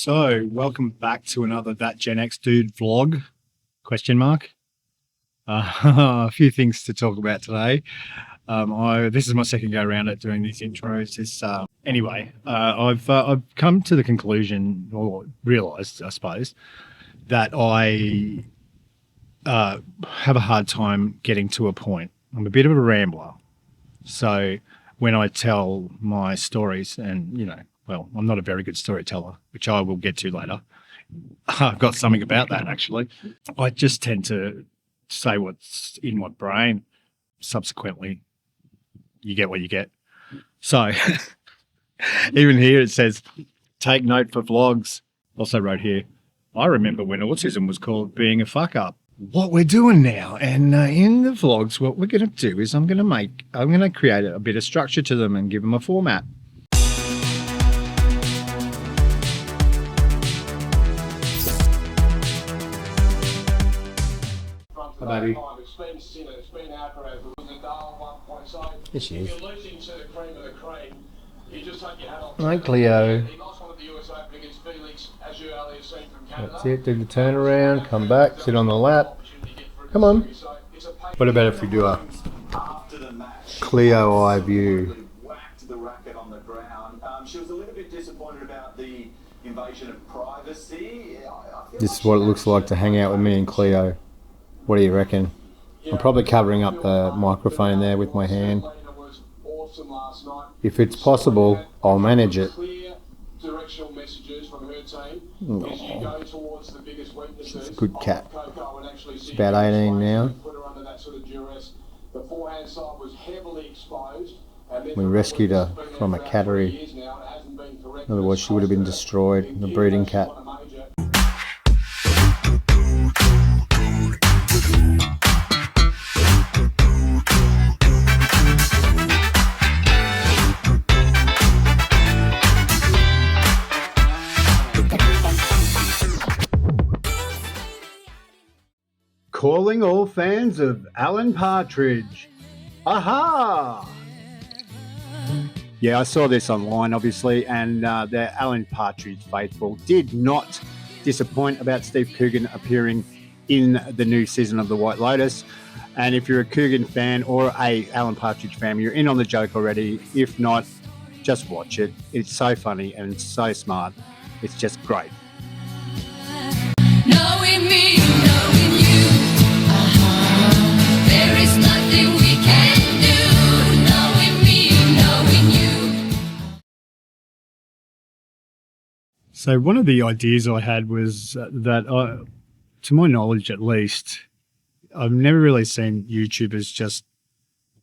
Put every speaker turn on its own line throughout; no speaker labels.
So, welcome back to another ThatGen-XDude vlog, ? A few things to talk about today. This is my second go around at doing these intros. I've come to the conclusion, or realised, I suppose, that I have a hard time getting to a point. I'm a bit of a rambler. So when I tell my stories and, I'm not a very good storyteller, which I will get to later. I've got something about that, actually. I just tend to say what's in my brain. Subsequently, you get what you get. So even here it says, take note for vlogs. Also wrote here, I remember when autism was called being a fuck up. What we're doing now, and in the vlogs, what we're going to do is I'm going to create a bit of structure to them and give them a format. Hi, baby. There she is. Hi, Cleo. That's it. Do the turnaround. Come back. Sit on the lap. Come on. What about if we do a Cleo eye view? She was a little bit disappointed about the invasion of privacy. This is what it looks like to hang out with me and Cleo. What do you reckon? I'm probably covering up the microphone there with my hand. If it's possible, I'll manage it. Oh, she's a good cat. She's about 18 now. We rescued her from a cattery. Otherwise she would have been destroyed. The breeding cat. Calling all fans of Alan Partridge. Aha! Yeah, I saw this online, obviously, and the Alan Partridge faithful did not disappoint about Steve Coogan appearing in the new season of The White Lotus. And if you're a Coogan fan or a Alan Partridge fan, you're in on the joke already. If not, just watch it. It's so funny and so smart. It's just great.
Knowing me, knowing you, there is nothing we can do. Knowing me, knowing you.
So one of the ideas I had was that, to my knowledge at least, I've never really seen YouTubers just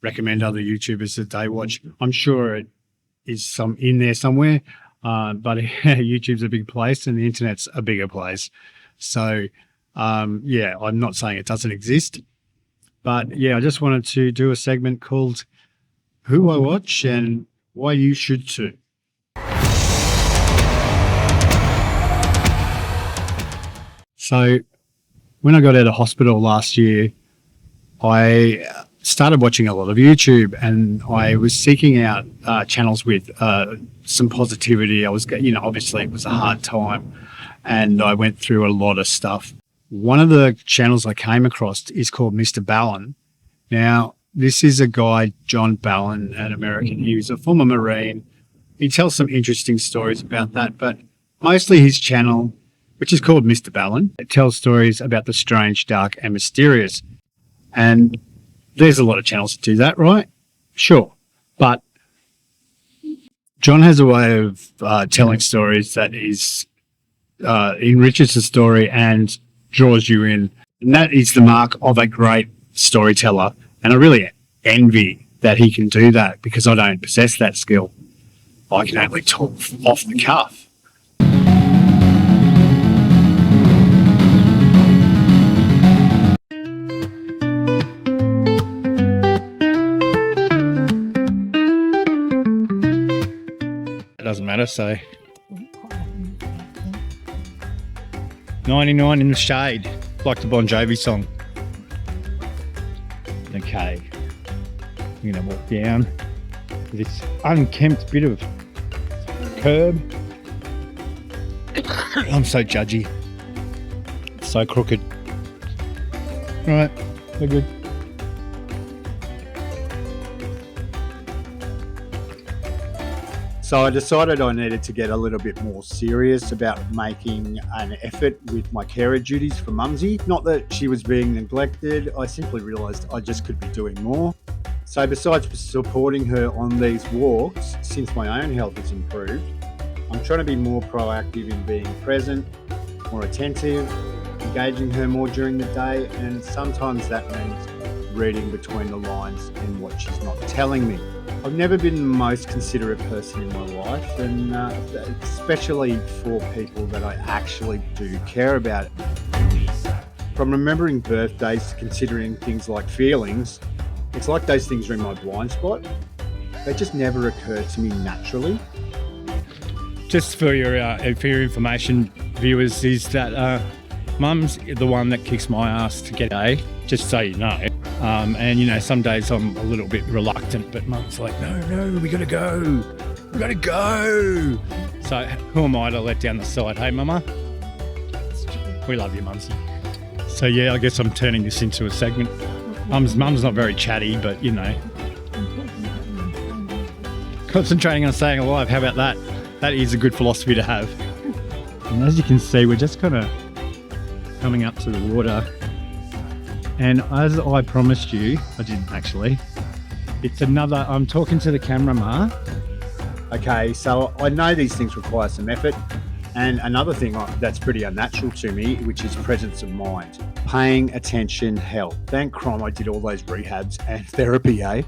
recommend other YouTubers that they watch. I'm sure it is in there somewhere, but YouTube's a big place and the internet's a bigger place. So, I'm not saying it doesn't exist, but I just wanted to do a segment called Who I Watch and Why You Should Too. So, when I got out of hospital last year, I started watching a lot of YouTube, and I was seeking out channels with some positivity. I was, obviously it was a hard time, and I went through a lot of stuff. One of the channels I came across is called Mr. Ballon. Now, this is a guy, John Ballon, an American. He was a former Marine. He tells some interesting stories about that, but mostly his channel, which is called Mr. Ballon, it tells stories about the strange, dark, and mysterious. And there's a lot of channels that do that, right? Sure. But John has a way of telling stories that is enriches the story and draws you in. And that is the mark of a great storyteller. And I really envy that he can do that, because I don't possess that skill. I can only talk off the cuff. Doesn't matter, so 99 in the shade, like the Bon Jovi song. Okay, I'm gonna walk down this unkempt bit of curb I'm so judgy. So crooked. All right, we're good. So I decided I needed to get a little bit more serious about making an effort with my carer duties for Mumsy. Not that she was being neglected, I simply realised I just could be doing more. So besides supporting her on these walks, since my own health has improved, I'm trying to be more proactive in being present, more attentive, engaging her more during the day, and sometimes that means reading between the lines and what she's not telling me. I've never been the most considerate person in my life, and especially for people that I actually do care about. From remembering birthdays to considering things like feelings, it's like those things are in my blind spot. They just never occur to me naturally. Just for your information, viewers, is that Mum's the one that kicks my ass to get A, just so you know. And, you know, some days I'm a little bit reluctant, but Mum's like, no, we gotta go. We gotta go. So who am I to let down the side? Hey, Mama? We love you, Mumsy. So, yeah, I guess I'm turning this into a segment. Mum's not very chatty, but, you know. Concentrating on staying alive, how about that? That is a good philosophy to have. And as you can see, we're just kind of coming up to the water. And as I promised you, I didn't actually, it's another, I'm talking to the camera, Ma. Okay, so I know these things require some effort. And another thing that's pretty unnatural to me, which is presence of mind. Paying attention helps. Thank crime I did all those rehabs and therapy, eh?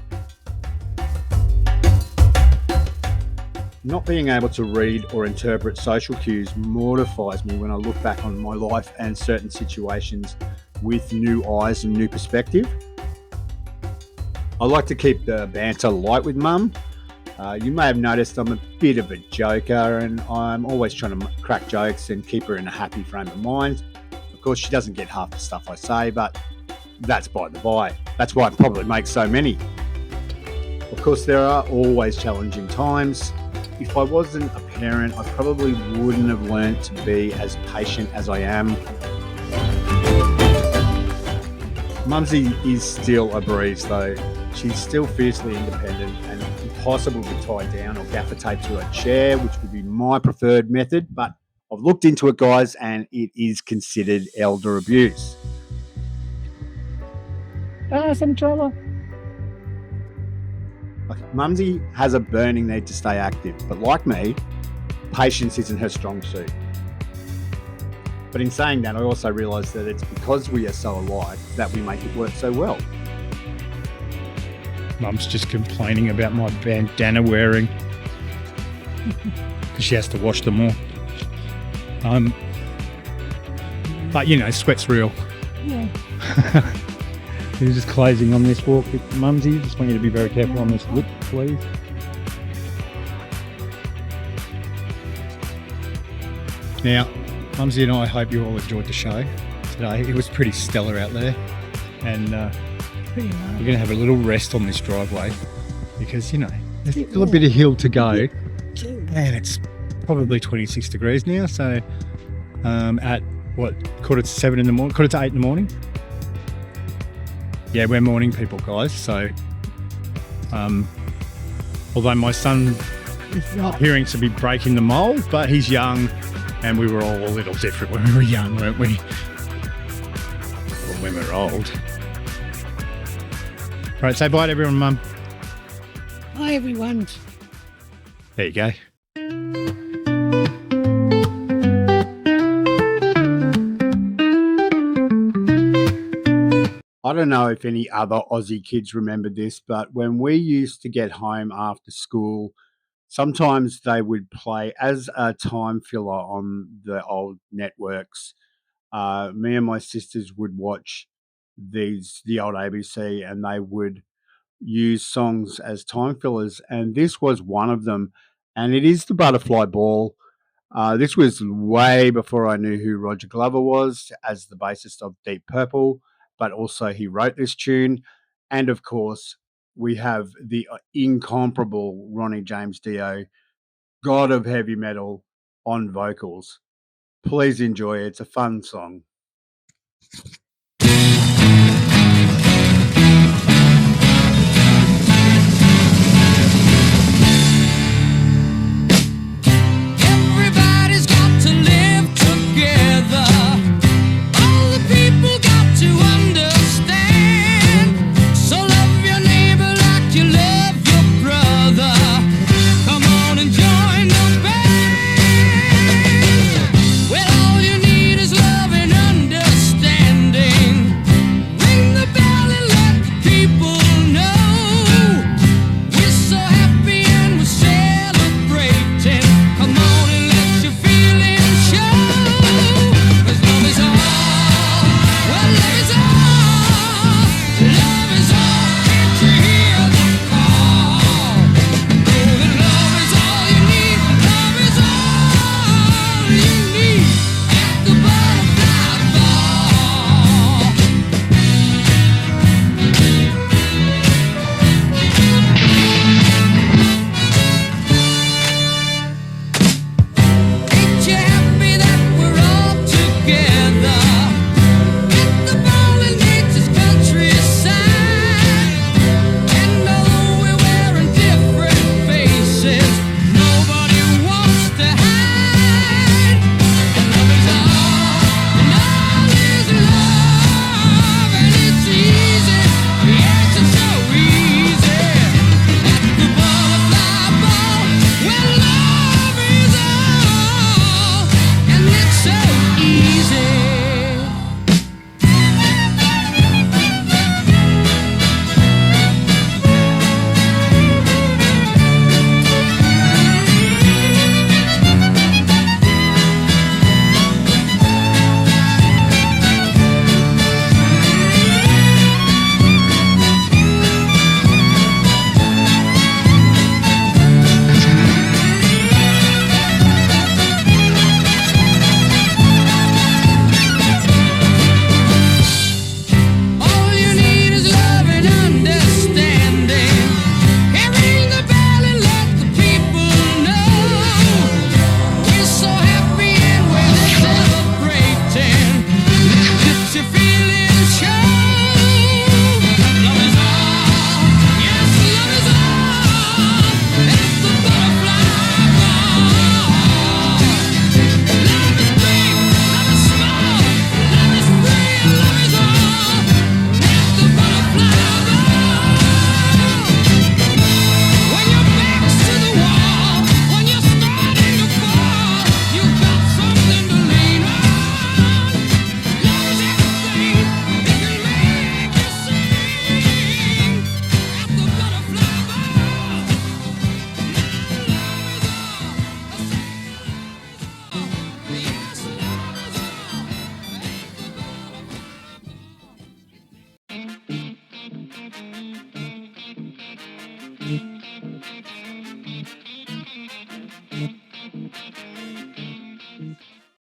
Not being able to read or interpret social cues mortifies me when I look back on my life and certain situations with new eyes and new perspective. I like to keep the banter light with Mum. You may have noticed I'm a bit of a joker, and I'm always trying to crack jokes and keep her in a happy frame of mind. Of course, she doesn't get half the stuff I say, but that's by the by. That's why I probably make so many. Of course, there are always challenging times. If I wasn't a parent, I probably wouldn't have learned to be as patient as I am. Mumsy is still a breeze though. She's still fiercely independent and impossible to tie down or gaffer tape to a chair, which would be my preferred method, but I've looked into it, guys, and it is considered elder abuse. Some trouble. Mumsy has a burning need to stay active, but like me, patience isn't her strong suit. But in saying that, I also realise that it's because we are so alike that we make it work so well. Mum's just complaining about my bandana wearing because she has to wash them all. But you know, sweat's real. Yeah. We're just closing on this walk with Mumsy. Just want you to be very careful on this lip, please. Now, Mumsy and I hope you all enjoyed the show today. It was pretty stellar out there. And we're going to have a little rest on this driveway because, you know, there's still a bit of hill to go. And it's probably 26 degrees now. So at, what, quarter to 8 in the morning? Yeah, we're morning people, guys. So, although my son is appearing to be breaking the mold, but he's young, and we were all a little different when we were young, weren't we? Or when we were old. All right, say bye to everyone, Mum.
Hi, everyone.
There you go. I don't know if any other Aussie kids remember this, but when we used to get home after school, sometimes they would play as a time filler on the old networks. Me and my sisters would watch the old ABC, and they would use songs as time fillers, and this was one of them. And it is the Butterfly Ball. This was way before I knew who Roger Glover was as the bassist of Deep Purple, but also he wrote this tune. And of course, we have the incomparable Ronnie James Dio, god of heavy metal, on vocals. Please enjoy it. It's a fun song.